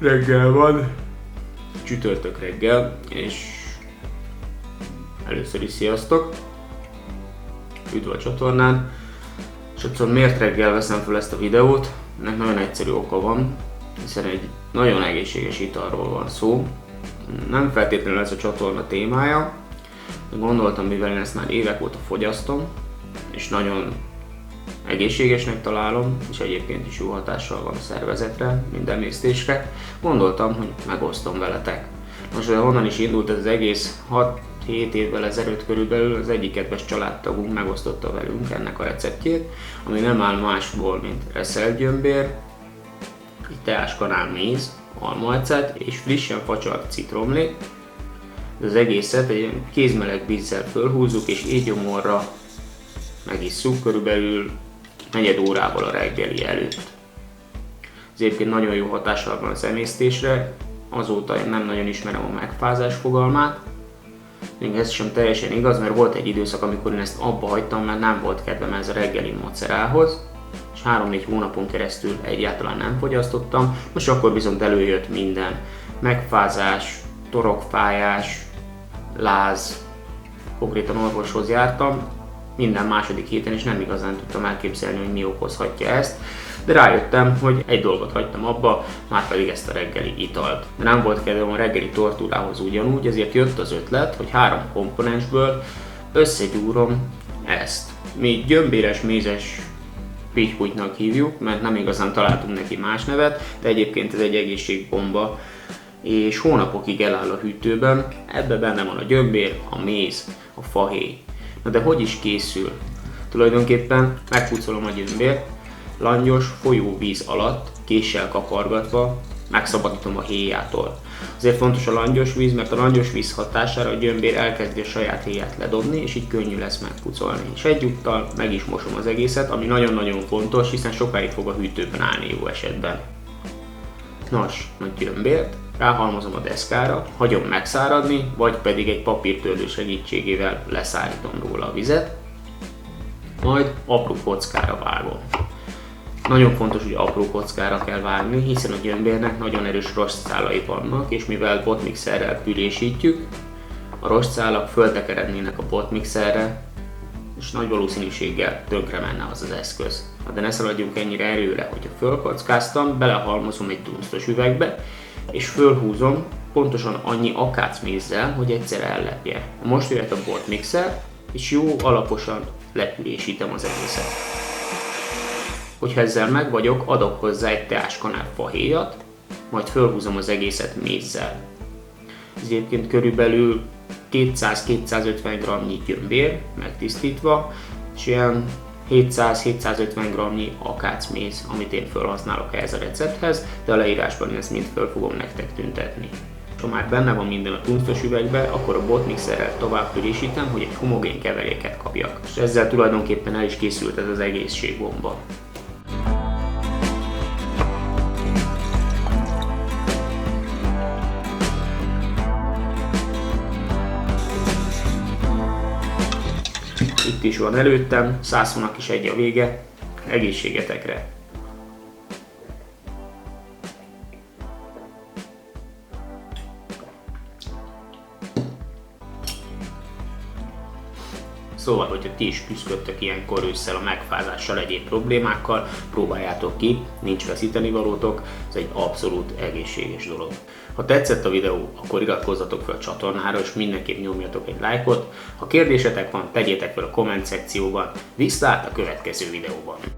Reggel van, csütörtök reggel, és először is sziasztok! Üdv a csatornán! Sokszor miért reggel veszem fel ezt a videót? Ennek nagyon egyszerű oka van, hiszen egy nagyon egészséges italról van szó. Nem feltétlenül ez a csatorna témája, de gondoltam, mivel én ezt már évek óta fogyasztom, és nagyon egészségesnek találom, és egyébként is jó hatással van a szervezetre, mind emésztésre, gondoltam, hogy megosztom veletek. Most honnan is indult ez az egész 6-7 évvel ezelőtt körülbelül az egyik kedves családtagunk megosztotta velünk ennek a receptjét, ami nem áll másból, mint reszeltgyömbér, egy teáskanál méz, almaecet és frissen facsart citromlé. Az egészet egy kézmeleg vízzel fölhúzzuk és éjgyomorra megisszuk körülbelül negyed órával a reggeli előtt. Ez egyébként nagyon jó hatással van az emésztésre, azóta én nem nagyon ismerem a megfázás fogalmát. Még ez sem teljesen igaz, mert volt egy időszak, amikor én ezt abba hagytam, mert nem volt kedvem ez a reggeli macerához, és 3-4 hónapon keresztül egyáltalán nem fogyasztottam, most akkor viszont előjött minden. Megfázás, torokfájás, láz, konkrétan orvoshoz jártam, minden második héten, és nem igazán tudtam elképzelni, hogy mi okozhatja ezt, de rájöttem, hogy egy dolgot hagytam abba, márpedig ezt a reggeli italt. De nem volt kedvem a reggeli tortúrához ugyanúgy, ezért jött az ötlet, hogy 3 komponensből összegyúrom ezt. Mi gyömbéres mézes pittyputynak hívjuk, mert nem igazán találtunk neki más nevet, de egyébként ez egy egészségbomba, és hónapokig eláll a hűtőben. Ebben benne van a gyömbér, a méz, a fahéj. Na de hogy is készül? Tulajdonképpen megpucolom a gyömbért, langyos folyóvíz alatt, késsel kapargatva megszabadítom a héjától. Azért fontos a langyos víz, mert a langyos víz hatására a gyömbér elkezdi a saját héját ledobni, és így könnyű lesz megpucolni. És egyúttal meg is mosom az egészet, ami nagyon-nagyon fontos, hiszen sokáig fog a hűtőben állni jó esetben. Nos, a gyömbért ráhalmozom a deszkára, hagyom megszáradni, vagy pedig egy papírtörlő segítségével leszárítom róla a vizet, majd apró kockára vágom. Nagyon fontos, hogy apró kockára kell vágni, hiszen a gyömbérnek nagyon erős rostszálai vannak, és mivel botmixerrel pürésítjük, a rostszálak föltekerednének a botmixerre, és nagy valószínűséggel tönkre menne az az eszköz. De ne szaladjunk ennyire erőre, hogyha fölkockáztam, belehalmozom egy dunsztos üvegbe, és fölhúzom pontosan annyi akácmézzel, hogy egyszer ellepje. Most jöhet a botmixer, és jó alaposan lepürésítem az egészet. Hogyha ezzel meg vagyok, adok hozzá egy teáskanál fahéjat, majd fölhúzom az egészet mézzel. Ez egyébként körülbelül 200-250 g gyömbér megtisztítva, és ilyen 700-750 g akácméz, amit én felhasználok ehhez a recepthez, de a leírásban én ezt mind föl fogom nektek tüntetni. Ha már benne van minden a tunsztos üvegbe, akkor a botmixerrel tovább pürésítem, hogy egy homogén keveréket kapjak. És ezzel tulajdonképpen el is készült ez az egészségbomba. Itt is van előttem, szászónak is egy a vége, egészségetekre! Szóval, hogyha ti is küzdöttök ilyenkor ősszel a megfázással, egyéb problémákkal, próbáljátok ki, nincs veszítenivalótok, ez egy abszolút egészséges dolog. Ha tetszett a videó, akkor iratkozzatok fel a csatornára, és mindenképp nyomjatok egy lájkot. Ha kérdésetek van, tegyétek fel a komment szekcióban. Viszlát a következő videóban!